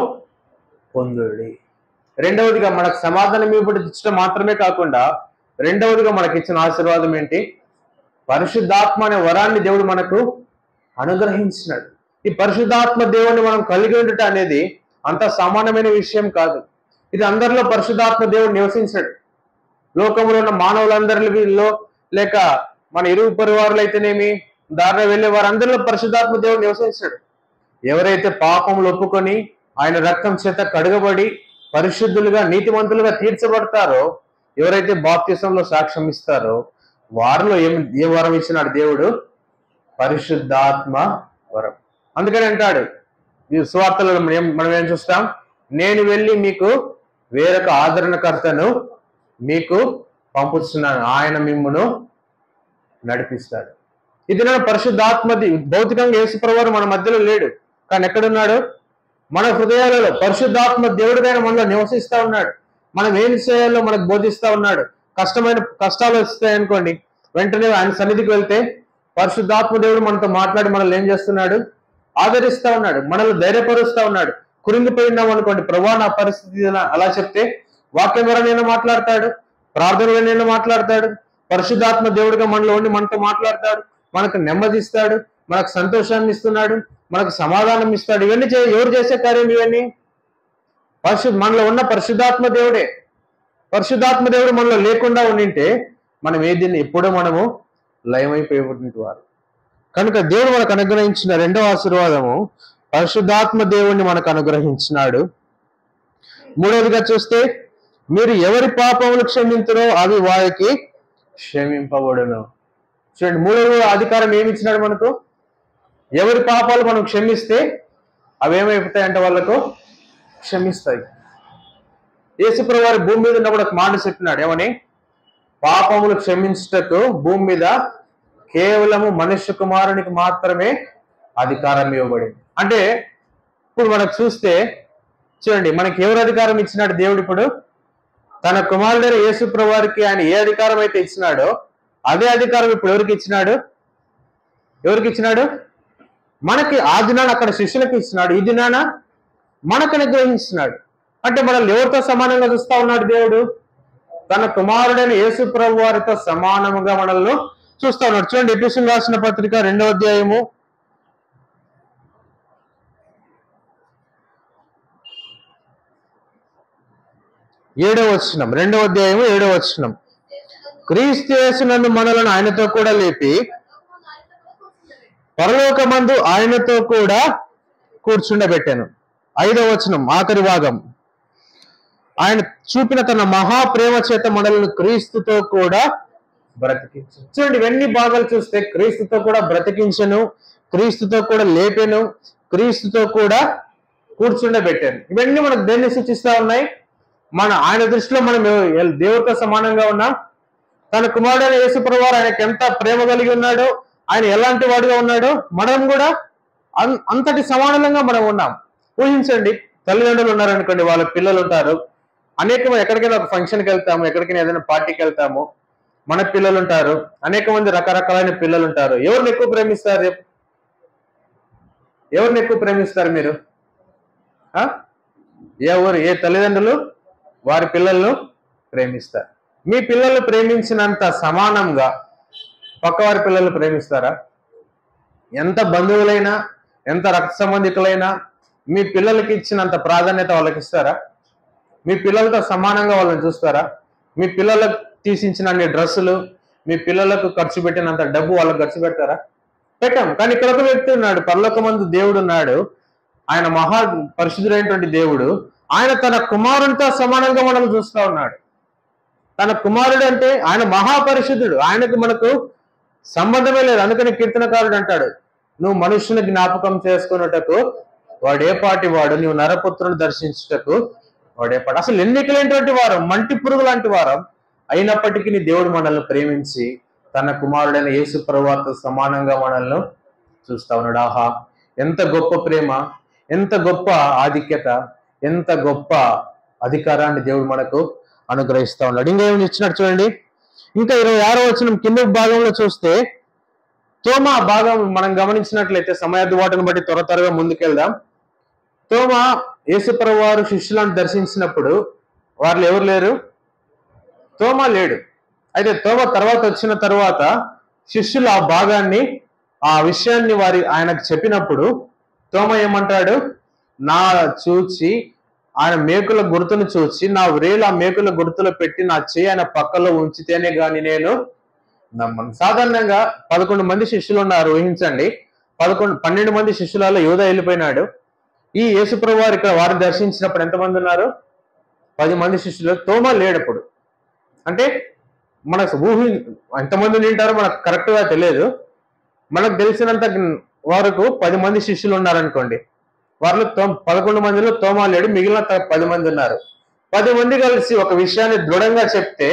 పొందుడి. రెండవదిగా మనకు సమాధానం ఇవ్వడం మాత్రమే కాకుండా రెండవదిగా మనకి ఇచ్చిన ఆశీర్వాదం ఏంటి? పరిశుద్ధాత్మ అనే వరాన్ని దేవుడు మనకు అనుగ్రహించినాడు. ఈ పరిశుద్ధాత్మ దేవుడిని మనం కలిగి ఉండటం అనేది అంత సామాన్యమైన విషయం కాదు. ఇది అందరిలో పరిశుద్ధాత్మ దేవుడు నివసించాడు. లోకంలో ఉన్న మానవులందరిలో లేక మన ఇరుగు పరివారులు అయితేనేమి దారిలో వెళ్ళే వారందరిలో పరిశుద్ధాత్మ దేవుడు నివసించాడు. ఎవరైతే పాపములు ఒప్పుకొని ఆయన రక్తం చేత కడుగబడి పరిశుద్ధులుగా నీతిమంతులుగా తీర్చబడతారో, ఎవరైతే బాప్తిసంలో సాక్ష్యం ఇస్తారో వారిలో ఏ వరం ఇచ్చినాడు దేవుడు? పరిశుద్ధాత్మ వరం. అందుకని అంటాడు ఈ సువార్తలలో మనం ఏం చూస్తాం? నేను వెళ్ళి మీకు వేరొక ఆదరణకర్తను మీకు పంపుతున్నాను, ఆయన మిమ్మును నడిపిస్తాడు. ఇది నా పరిశుద్ధాత్మది. భౌతికంగా యేసుప్రభువు మన మధ్యలో లేడు, కానీ ఎక్కడున్నాడు? మన హృదయాలలో పరిశుద్ధాత్మ దేవుడిగా మనలో నివసిస్తా ఉన్నాడు. మనం ఏం చేయాలో మనకు బోధిస్తా ఉన్నాడు. కష్టాలు వస్తాయనుకోండి, వెంటనే ఆయన సన్నిధికి వెళ్తే పరిశుద్ధాత్మ దేవుడు మనతో మాట్లాడి మనల్ని ఏం చేస్తున్నాడు? ఆదరిస్తా ఉన్నాడు, మనల్ని ధైర్యపరుస్తా ఉన్నాడు. కురింగిపోయినాం అనుకోండి, ప్రభువా నా పరిస్థితి అలా చెప్తే వాక్యం ద్వారా నేను మాట్లాడతాడు, ప్రార్థనలో నేను మాట్లాడతాడు, పరిశుద్ధాత్మ దేవుడిగా మనలో ఉండి మనతో మాట్లాడతాడు, మనకు నెమ్మదిస్తాడు, మనకు సంతోషాన్ని ఇస్తున్నాడు, మనకు సమాధానం ఇస్తాడు. ఇవన్నీ ఎవరు చేసే కార్యం? ఇవన్నీ మనలో ఉన్న పరిశుద్ధాత్మ దేవుడే. పరిశుద్ధాత్మ దేవుడు మనలో లేకుండా ఉండింటే మనం ఏదైనా ఎప్పుడో మనము లయమైపోయేటువంటి వారు. కనుక దేవుడు మనకు అనుగ్రహించిన రెండవ ఆశీర్వాదము పరిశుద్ధాత్మ దేవుణ్ణి మనకు అనుగ్రహించినాడు. మూడవదిగా చూస్తే మీరు ఎవరి పాపములు క్షమించునో అవి వారికి క్షమింపబడును. చూడండి, మూడవ అధికారం ఏమి ఇచ్చినాడు మనకు? ఎవరి పాపాలు మనం క్షమిస్తే అవి ఏమైపోతాయంటే వాళ్ళకు క్షమిస్తాయి. యేసుప్రభువు వారి భూమి మీద ఉన్నప్పుడు ఒక మాట చెప్పినాడు, ఏమని? పాపములు క్షమించుటకు భూమి మీద కేవలము మనుష్య కుమారునికి మాత్రమే అధికారం ఇవ్వబడింది. అంటే ఇప్పుడు మనకు చూస్తే చూడండి, మనకి ఎవరు అధికారం ఇచ్చినాడు దేవుడు? ఇప్పుడు తన కుమారుడైన యేసుప్రభువు వారికి ఆయన ఏ అధికారం అయితే ఇచ్చినాడో అదే అధికారం ఇప్పుడు ఎవరికి ఇచ్చినాడు? ఎవరికి ఇచ్చినాడు? మనకి. ఆ దినాన అక్కడ శిష్యులకు ఇచ్చినాడు, ఈ దినాన మనకు అనుగ్రహించినాడు. అంటే మనల్ని ఎవరితో సమానంగా చూస్తా ఉన్నాడు దేవుడు? తన కుమారుడైన యేసుప్రభువు వారితో సమానముగా మనల్ని చూస్తా ఉన్నాడు. చూడండి, ఎఫెసీయులకు రాసిన పత్రిక 2వ అధ్యాయము 7వ వచనం. 2వ అధ్యాయము 7వ వచనం. క్రీస్తు యేసునందు మనలను ఆయనతో కూడా లేపి పరలోకమందు ఆయనతో కూడా కూర్చుండబెట్టాను. 5వ వచనం, ఆఖరి భాగం. ఆయన చూపిన తన మహాప్రేమ చేత మనల్ని క్రీస్తుతో కూడా బ్రతికించను. చూడండి, ఇవన్నీ భాగాలు చూస్తే క్రీస్తుతో కూడా బ్రతికించను, క్రీస్తుతో కూడా లేపెను, క్రీస్తుతో కూడా కూర్చుండబెట్టాను. ఇవన్నీ మనకు దేన్ని సూచిస్తా ఉన్నాయి? ఆయన దృష్టిలో మనం దేవుడితో సమానంగా ఉన్నాం. తన కుమారుడైన యేసుప్రభువు వారు ఆయనకి ఎంత ప్రేమ కలిగి ఉన్నాడో, ఆయన ఎలాంటి వాడుగా ఉన్నాడో, మనం కూడా అంతటి సమానంగా మనం ఉన్నాం. ఊహించండి, తల్లిదండ్రులు ఉన్నారనుకోండి, వాళ్ళ పిల్లలు ఉంటారు. అనేక మంది ఎక్కడికైనా ఒక ఫంక్షన్కి వెళ్తాము, ఎక్కడికైనా ఏదైనా పార్టీకి వెళ్తాము, మన పిల్లలు ఉంటారు, అనేక మంది రకరకాలైన పిల్లలు ఉంటారు. ఎవరిని ఎక్కువ ప్రేమిస్తారు? ఎవరిని ఎక్కువ ప్రేమిస్తారు మీరు? ఏ తల్లిదండ్రులు వారి పిల్లలను ప్రేమిస్తారు. మీ పిల్లలు ప్రేమించినంత సమానంగా పక్కవారి పిల్లలు ప్రేమిస్తారా? ఎంత బంధువులైనా, ఎంత రక్త సంబంధికులైనా మీ పిల్లలకి ఇచ్చినంత ప్రాధాన్యత వాళ్ళకి ఇస్తారా? మీ పిల్లలతో సమానంగా వాళ్ళని చూస్తారా? మీ పిల్లలకు తీసించినన్ని డ్రెస్సులు, మీ పిల్లలకు ఖర్చు పెట్టినంత డబ్బు వాళ్ళకి ఖర్చు పెడతారా? పెట్టాం. కానీ ఇక్కడ ఒక వ్యక్తి ఉన్నాడు, పరలోకమందు దేవుడు ఉన్నాడు, ఆయన మహా పరిశుద్ధుడైనటువంటి దేవుడు. ఆయన తన కుమారునితో సమానంగా మనం చూస్తూ ఉన్నాడు. తన కుమారుడు అంటే ఆయన మహాపరిశుద్ధుడు, ఆయనకు మనకు సంబంధమే లేదు. అందుకని కీర్తనకారుడు అంటాడు, నువ్వు మనుషుని జ్ఞాపకం చేసుకున్నటకు వాడేపాటి వాడు, నువ్వు నరపుత్రుని దర్శించుటకు వాడేపాటి. అసలు ఎన్నికలేనటువంటి వారం, మంటి పురుగు లాంటి వారం అయినప్పటికీ నీ దేవుడు మనల్ని ప్రేమించి తన కుమారుడైన యేసు ప్రభువుతో సమానంగా మనల్ని చూస్తా ఉన్నాడు. ఆహా, ఎంత గొప్ప ప్రేమ, ఎంత గొప్ప ఆధిక్యత, ఎంత గొప్ప అధికారాన్ని దేవుడు మనకు అనుగ్రహిస్తా ఉన్నాడు. ఇంకా ఏమి ఇచ్చినట్టు చూడండి. ఇంకా 26వ వచనం కింద భాగంలో చూస్తే, తోమా భాగం మనం గమనించినట్లయితే సమయాదుబాటును బట్టి త్వరగా ముందుకెళ్దాం. తోమా యేసుప్రభువు వారు శిష్యులను దర్శించినప్పుడు వారిలో ఎవరు లేరు? తోమా లేడు. అయితే తోమా తర్వాత వచ్చిన తర్వాత శిష్యులు ఆ భాగాన్ని, ఆ విషయాన్ని ఆయనకు చెప్పినప్పుడు తోమా ఏమంటాడు? నా చూచి ఆయన మేకుల గుర్తును చూచి నా వ్రేలు ఆ మేకుల గుర్తులో పెట్టి నా చేయి ఆయన పక్కలో ఉంచితేనే గాని నేను నమ్మను. సాధారణంగా 11 మంది శిష్యులు ఉన్నారు, ఊహించండి. 12 మంది శిష్యులలో యూదా వెళ్ళిపోయినాడు. ఈ యేసుప్రభువు వారు ఇక్కడ వారిని దర్శించినప్పుడు ఎంతమంది ఉన్నారు? 10 మంది శిష్యులు. తోమా లేడప్పుడు. అంటే మనకు ఎంతమంది ఉంటారో మనకు కరెక్ట్ గా తెలియదు. మనకు తెలిసినంత వరకు 10 మంది శిష్యులు ఉన్నారనుకోండి. వారిలో 11 మందిలో తోమా లేడు, మిగిలిన 10 మంది ఉన్నారు. 10 మంది కలిసి ఒక విషయాన్ని దృఢంగా చెప్తే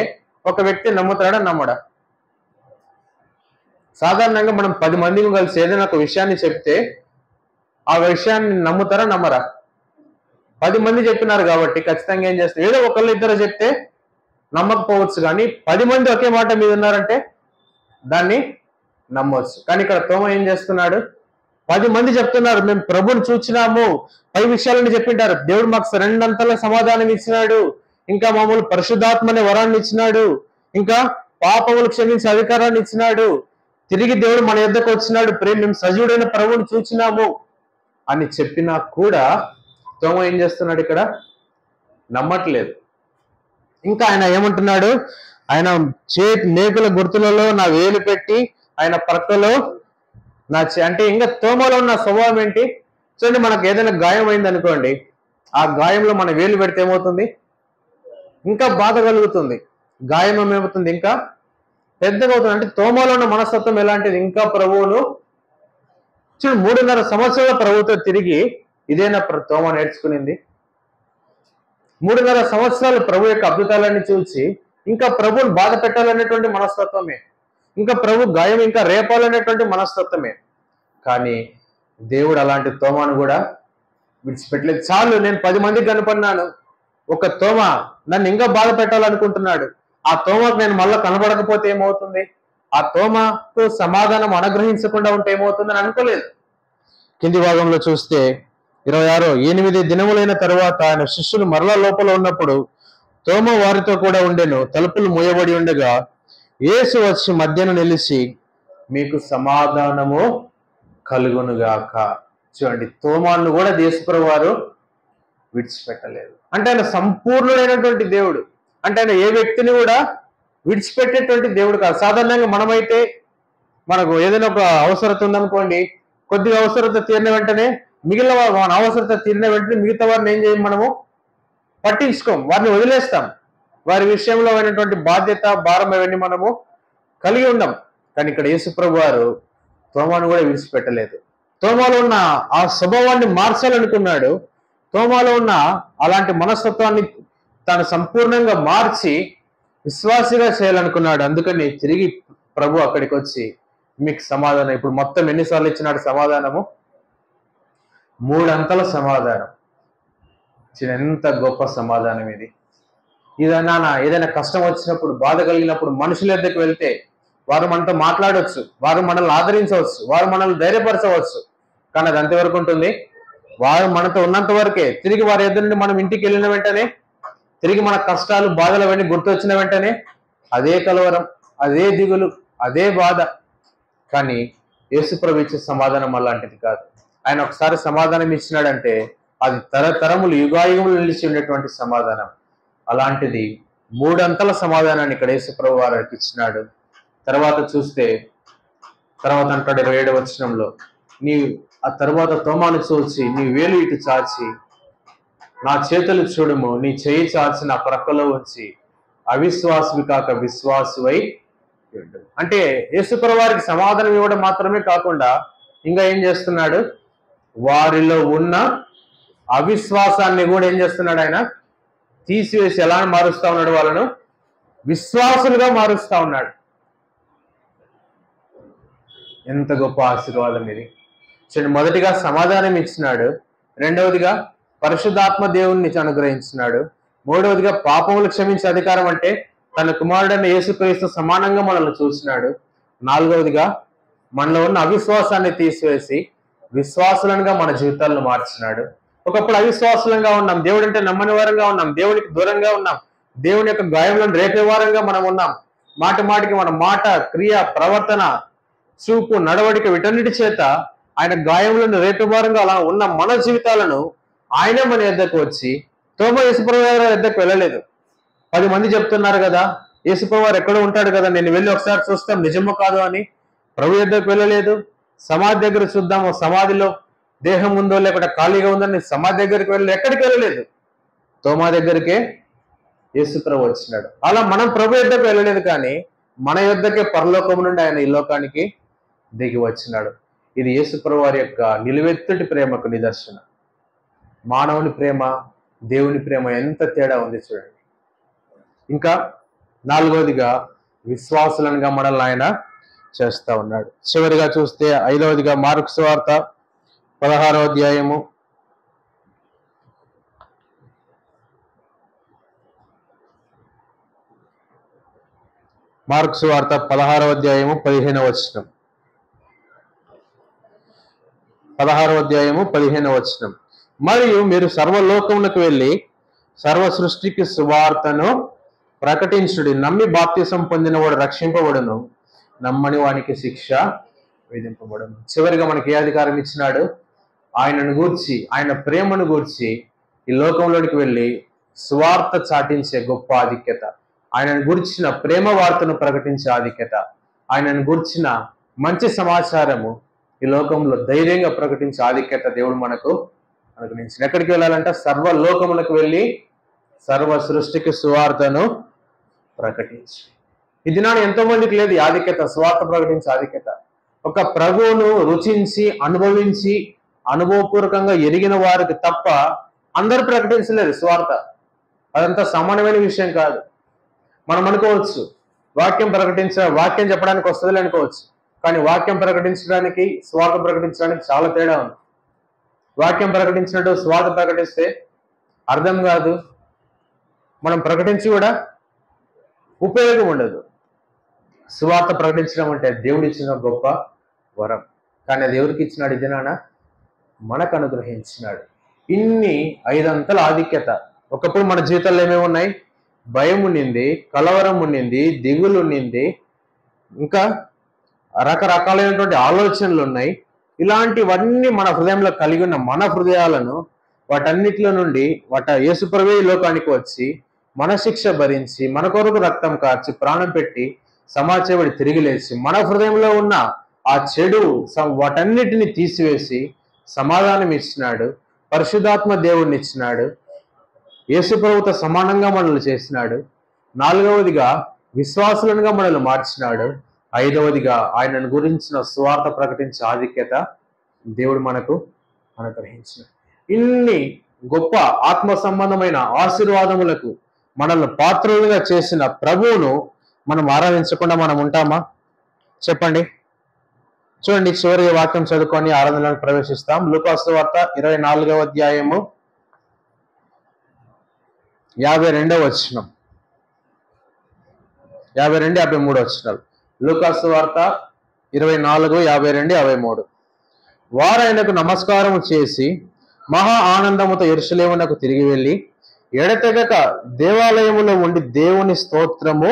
ఒక వ్యక్తి నమ్ముతాడా, నమ్మడా? సాధారణంగా మనం 10 మందిని కలిసి ఏదైనా ఒక విషయాన్ని చెప్తే ఆ విషయాన్ని నమ్ముతారా, నమ్మరా? 10 మంది చెప్పినారు కాబట్టి ఖచ్చితంగా ఏం చేస్తారు? ఏదో ఒకళ్ళు ఇద్దరు చెప్తే నమ్మకపోవచ్చు, కానీ 10 మంది ఒకే మాట మీద ఉన్నారంటే దాన్ని నమ్మవచ్చు. కానీ ఇక్కడ తోమా ఏం చేస్తున్నాడు? 10 మంది చెప్తున్నారు, మేము ప్రభుని చూచినాము, పై విషయాలని చెప్పింటారు. దేవుడు మాకు 2 అంతల సమాధానం ఇచ్చినాడు, ఇంకా మామూలు పరిశుద్ధాత్మని వరాన్ని ఇచ్చినాడు, ఇంకా పాపములు క్షమించే అధికారాన్ని ఇచ్చినాడు, తిరిగి దేవుడు మన యొద్దకు వచ్చినాడు, మేము సజీవుడైన ప్రభుని చూచినాము అని చెప్పినా కూడా తోమా ఏం చేస్తున్నాడు? ఇక్కడ నమ్మట్లేదు. ఇంకా ఆయన ఏమంటున్నాడు? ఆయన మేకుల గుర్తులలో నా వేలు పెట్టి ఆయన పక్కలో అంటే ఇంకా తోమలో ఉన్న స్వభావం ఏంటి చూడండి. మనకు ఏదైనా గాయం అయింది అనుకోండి, ఆ గాయంలో మన వేలు పెడితే ఏమవుతుంది? ఇంకా బాధ కలుగుతుంది. గాయం ఏమవుతుంది? ఇంకా పెద్దగా అవుతుంది. అంటే తోమలో ఉన్న మనస్తత్వం ఎలాంటిది? ఇంకా ప్రభువును చూడు, 3.5 సంవత్సరాల ప్రభుతో తిరిగి ఇదేనా తోమా నేర్చుకునింది? 3.5 సంవత్సరాలు ప్రభు యొక్క అద్భుతాలన్నీ చూసి ఇంకా ప్రభువుని బాధ పెట్టాలనేటువంటి మనస్తత్వమే, ఇంకా ప్రభు గాయం ఇంకా రేపాలనేటువంటి మనస్తత్వమే. కానీ దేవుడు అలాంటి తోమాను కూడా విడిచిపెట్టలేదు. చాలు, నేను 10 మందికి కనపడినాను, ఒక తోమా నన్ను ఇంకా బాధ పెట్టాలనుకుంటున్నాడు, ఆ తోమాకు నేను మళ్ళా కనబడకపోతే ఏమవుతుంది? ఆ తోమాకు సమాధానం అనుగ్రహించకుండా ఉంటే ఏమవుతుందని అనుకోలేదు. కింది భాగంలో చూస్తే 26 8 దినములైన తరువాత ఆయన శిష్యులు మరలా లోపల ఉన్నప్పుడు తోమా వారితో కూడా ఉండెను. తలుపులు మూయబడి ఉండగా యేసు వచ్చి మధ్యను నిలిచి మీకు సమాధానము కలుగునుగాక. చూడండి, తోమాను కూడా యేసుప్రభువు వారు విడిచిపెట్టలేదు. అంటే ఆయన సంపూర్ణుడైనటువంటి దేవుడు. అంటే ఆయన ఏ వ్యక్తిని కూడా విడిచిపెట్టేటువంటి దేవుడు కాదు. సాధారణంగా మనమైతే మనకు ఏదైనా ఒక అవసరత ఉందనుకోండి, కొద్దిగా అవసరత తీరిన వెంటనే మిగిలిన మన అవసరత తీరిన వెంటనే మిగతా వారిని ఏం చేయం? మనము పట్టించుకోం, వారిని వదిలేస్తాం. వారి విషయంలో అయినటువంటి బాధ్యత, భారం అవన్నీ మనము కలిగి ఉండం. కానీ ఇక్కడ యేసుప్రభువు వారు తోమాను కూడా విడిచిపెట్టలేదు. తోమాలో ఉన్న ఆ స్వభావాన్ని మార్చాలనుకున్నాడు. తోమాలో ఉన్న అలాంటి మనస్తత్వాన్ని తాను సంపూర్ణంగా మార్చి విశ్వాసిగా చేయాలనుకున్నాడు. అందుకని తిరిగి ప్రభు అక్కడికి వచ్చి మీకు సమాధానం, ఇప్పుడు మొత్తం ఎన్నిసార్లు ఇచ్చినాడు సమాధానము? 3 అంతల సమాధానం. ఎంత గొప్ప సమాధానం ఇది! ఏదైనా కష్టం వచ్చినప్పుడు, బాధ కలిగినప్పుడు మనుషుల దగ్గరికి వెళ్తే వారు మనతో మాట్లాడవచ్చు, వారు మనల్ని ఆదరించవచ్చు, వారు మనల్ని ధైర్యపరచవచ్చు. కానీ అది అంతవరకు ఉంటుంది. వారు మనతో ఉన్నంత వరకే. తిరిగి వారి ఎదురు నుండి మనం ఇంటికి వెళ్ళిన వెంటనే, తిరిగి మన కష్టాలు బాధలు అవన్నీ గుర్తొచ్చిన వెంటనే అదే కలవరం, అదే దిగులు, అదే బాధ. కానీ యేసుప్రభు ఇచ్చే సమాధానం అలాంటిది కాదు. ఆయన ఒకసారి సమాధానం ఇచ్చినాడంటే అది తరతరములు యుగాయుగములు నిలిచి ఉండేటువంటి సమాధానం. అలాంటిది 3 అంతల సమాధానాన్ని ఇక్కడ యేసుప్రభు వారికి ఇచ్చినాడు. తర్వాత చూస్తే, తర్వాత అంటాడు 27వ వచనంలో, ఆ తర్వాత తోమాను చూచి నీ వేలు ఇటు చాచి నా చేతులు చూడుము, నీ చేయి చాచి నా ప్రక్కలో ఉంచి అవిశ్వాసువి కాక విశ్వాసువై ఉండు. అంటే యేసుప్రభు వారికి సమాధానం ఇవ్వడం మాత్రమే కాకుండా ఇంకా ఏం చేస్తున్నాడు? వారిలో ఉన్న అవిశ్వాసాన్ని కూడా ఏం చేస్తున్నాడు? ఆయన తీసివేసి ఎలా మారుస్తా ఉన్నాడు? వాళ్ళను విశ్వాసులుగా మారుస్తా ఉన్నాడు. ఎంత గొప్ప ఆశీర్వాదం ఇది! మొదటిగా సమాధానం ఇచ్చినాడు, రెండవదిగా పరిశుద్ధాత్మ దేవుణ్ణి అనుగ్రహించినాడు, మూడవదిగా పాపములు క్షమించే అధికారం అంటే తన కుమారుడైన యేసుక్రీస్తు సమానంగా మనల్ని చూసినాడు, నాలుగవదిగా మనలో ఉన్న అవిశ్వాసాన్ని తీసివేసి విశ్వాసులంగా మన జీవితాలను మార్చినాడు. ఒకప్పుడు అవిశ్వాసులంగా ఉన్నాం, దేవుడు అంటే నమ్మని వారంగా ఉన్నాం, దేవునికి దూరంగా ఉన్నాం, దేవుని యొక్క గాయములను రేపే వారంగా మనం ఉన్నాం. మాటికి మన మాట, క్రియ, ప్రవర్తన, చూపు, నడవడిక వీటన్నిటి చేత ఆయన గాయములను రేపేవారంగా అలా ఉన్న మన జీవితాలను ఆయనే మన యొద్దకు వచ్చి, తోమా యేసుప్రభు వారి యొద్దకు వెళ్ళలేదు. 10 మంది చెప్తున్నారు కదా యేసుప్రభు వారు ఎక్కడో ఉంటాడు కదా, నేను వెళ్ళి ఒకసారి చూస్తాం నిజమో కాదు అని. ప్రభు యొద్దకు వెళ్ళలేదు. సమాధి దగ్గర చూద్దాము, సమాధిలో దేహం ఉందో లేకపోతే ఖాళీగా ఉందని సమాధి దగ్గరికి ఎక్కడికి వెళ్ళలేదు. తోమా దగ్గరికే యేసుప్రభు వచ్చినాడు. అలా మనం ప్రభు యొద్దకు వెళ్ళలేదు, కానీ మన యొద్దకే పరలోకం నుండి ఆయన ఈ లోకానికి దిగి వచ్చినాడు. ఇది యేసుప్రభు వారి యొక్క నిలువెత్తుటి ప్రేమకు నిదర్శనం. మానవుని ప్రేమ, దేవుని ప్రేమ ఎంత తేడా ఉంది చూడండి. ఇంకా నాలుగవదిగా విశ్వాసులనుగా మనల్ని ఆయన చేస్తా ఉన్నాడు. చివరిగా చూస్తే 5వదిగా మార్కు సువార్త 16వ అధ్యాయము 15వ వచనం. 16వ అధ్యాయము 15వ వచనం. మరియు మీరు సర్వలోకమునకు వెళ్ళి సర్వ సృష్టికి సువార్తను ప్రకటించుడి, నమ్మి బాప్తిసం పొందినవాడు రక్షింపబడును, నమ్మని వానికి శిక్ష విధింపబడును. చివరిగా మనకి ఏ అధికారం ఇచ్చినాడు? ఆయనను గూర్చి, ఆయన ప్రేమను గూర్చి ఈ లోకంలోనికి వెళ్ళి సువార్త చాటించే గొప్ప ఆధిక్యత, ఆయనను గురించిన ప్రేమ వార్తను ప్రకటించే ఆధిక్యత, ఆయనను గురించిన మంచి సమాచారము ఈ లోకంలో ధైర్యంగా ప్రకటించే ఆధిక్యత దేవుడు మనకు అనుగ్రహించిన. ఎక్కడికి వెళ్ళాలంటే సర్వలోకములకు వెళ్ళి సర్వ సృష్టికి సువార్తను ప్రకటించి. ఈ దినాన్ని ఎంతో మందికి లేదు ఈ ఆధిక్యత, సువార్త ప్రకటించే ఆధిక్యత. ఒక ప్రభువును రుచించి అనుభవించి అనుభవపూర్వకంగా ఎరిగిన వారికి తప్ప అందరూ ప్రకటించలేదు సువార్త. అదంతా సామాన్యమైన విషయం కాదు. మనం అనుకోవచ్చు వాక్యం చెప్పడానికి వస్తుంది అనుకోవచ్చు, కానీ వాక్యం ప్రకటించడానికి సువార్త ప్రకటించడానికి చాలా తేడా ఉంది. వాక్యం ప్రకటించినట్టు సువార్త ప్రకటిస్తే అర్థం కాదు, మనం ప్రకటించి కూడా ఉపయోగం ఉండదు. సువార్త ప్రకటించడం అంటే దేవుడు ఇచ్చిన గొప్ప వరం, కానీ అది ఎవరికి ఇచ్చినాడు? ఇదినాన మనకు అనుగ్రహించినాడు. ఇన్ని 5 అంతల ఆధిక్యత. ఒకప్పుడు మన జీవితాల్లో ఏమేమి ఉన్నాయి? భయం ఉండింది, కలవరం ఉండింది, దిగులు ఉండింది, ఇంకా రకరకాలైనటువంటి ఆలోచనలు ఉన్నాయి. ఇలాంటివన్నీ మన హృదయంలో కలిగి ఉన్న మన హృదయాలను వాటన్నిటిలో నుండి యేసుప్రభువే ఈ లోకానికి వచ్చి మన శిక్ష భరించి మన కొరకు రక్తం కార్చి ప్రాణం పెట్టి సమాచేబడి తిరిగి లేచి మన హృదయంలో ఉన్న ఆ చెడు వాటన్నిటిని తీసివేసి సమాధానం ఇచ్చినాడు. పరిశుద్ధాత్మ దేవుడిని ఇచ్చినాడు. యేసుప్రభుతో సమానంగా మనల్ని చేసినాడు. 4వదిగా విశ్వాసులనుగా మనల్ని మార్చినాడు. 5వదిగా ఆయనను గురించిన సువార్త ప్రకటించే ఆధిక్యత దేవుడు మనకు అనుగ్రహించిన ఇన్ని గొప్ప ఆత్మ సంబంధమైన ఆశీర్వాదములకు మనల్ని పాత్రులుగా చేసిన ప్రభువును మనం ఆరాధించకుండా మనం ఉంటామా? చెప్పండి. చూడండి, చివరి వాక్యం చదువుకొని ఆరాధనలోకి ప్రవేశిస్తాం. లూకాసు వార్త 24వ అధ్యాయము 52వ వచనం, 52, 53 వచనాలు. లూకాసు వార్త 24, 52, 53. వారు ఆయనకు నమస్కారం చేసి మహా ఆనందముతో యెరూషలేమునకు తిరిగి వెళ్ళి ఎడతెగక దేవాలయములో ఉండి దేవుని స్తోత్రము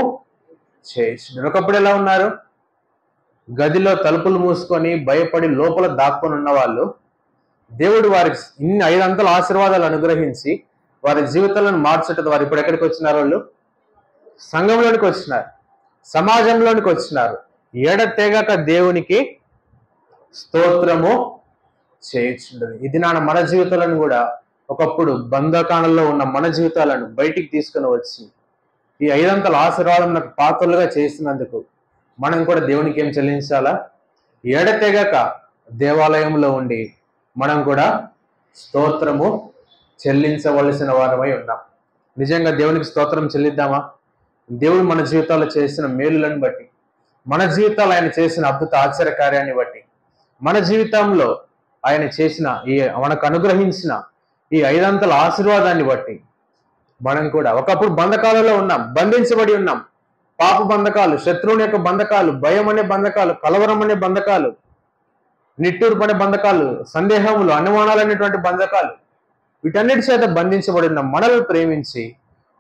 చేసినారు. ఒకప్పుడు ఎలా ఉన్నారు? గదిలో తలుపులు మూసుకొని భయపడి లోపల దాక్కొని ఉన్న వాళ్ళు దేవుడు వారికి ఇన్ని 5 అంతల ఆశీర్వాదాలు అనుగ్రహించి వారి జీవితాలను మార్చటం. వారు ఇప్పుడు ఎక్కడికి వచ్చినారు? వాళ్ళు సంఘంలోనికి వచ్చినారు, సమాజంలోనికి వచ్చినారు. ఎడతెగక దేవునికి స్తోత్రము చేయించుండదు. ఇది మన జీవితాలను కూడా ఒకప్పుడు బంధకాలంలో ఉన్న మన జీవితాలను బయటికి తీసుకుని వచ్చి ఈ 5 అంతల ఆశీర్వాదం నాకు పాత్రలుగా చేసినందుకు మనం కూడా దేవునికి ఏం చెల్లించాలా? ఎడతెగక దేవాలయంలో ఉండి మనం కూడా స్తోత్రము చెల్లించవలసిన వారమై ఉన్నాం. నిజంగా దేవునికి స్తోత్రం చెల్లిద్దామా? దేవుడు మన జీవితాల్లో చేసిన మేలులను బట్టి, మన జీవితాలు ఆయన చేసిన అద్భుత ఆశ్చర్య కార్యాన్ని బట్టి, మన జీవితంలో ఆయన చేసిన మనకు అనుగ్రహించిన ఈ 5 అంతల ఆశీర్వాదాన్ని బట్టి మనం కూడా ఒకప్పుడు బంధకాలలో ఉన్నాం, బంధించబడి ఉన్నాం. పాప బంధకాలు, శత్రువుని యొక్క బంధకాలు, భయం అనే బంధకాలు, కలవరం అనే బంధకాలు, నిట్టూర్పు అనే బంధకాలు, సందేహములు, అనుమానాలు అనేటువంటి బంధకాలు, వీటన్నిటి చేత బంధించబడి ఉన్నాం. మనల్ని ప్రేమించి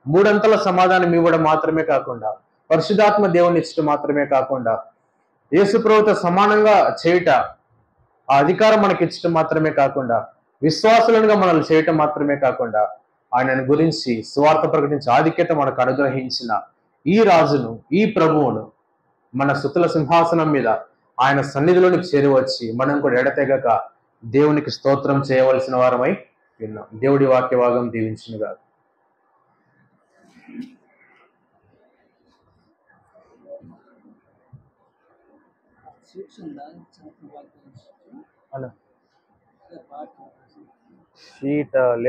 3 అంతల సమాధానం ఇవ్వడం మాత్రమే కాకుండా, పరిశుద్ధాత్మ దేవుని ఇచ్చడం మాత్రమే కాకుండా, యేసు ప్రభువుతో సమానంగా చేయుట, ఆ అధికారం మనకి ఇచ్చడం మాత్రమే కాకుండా, విశ్వాసులుగా మనల్ని చేయటం మాత్రమే కాకుండా, ఆయనను గురించి సువార్త ప్రకటించి ఆధిక్యత మనకు అనుగ్రహించిన ఈ రాజును, ఈ ప్రభువును మన స్తుతుల సింహాసనం మీద ఆయన సన్నిధిలోనికి చేరువచ్చి మనం కూడా ఎడతెగక దేవునికి స్తోత్రం చేయవలసిన వారమై విన్నాం. దేవుడి వాక్య భాగం దీవించునుగా. అలా షీట్ లేదు.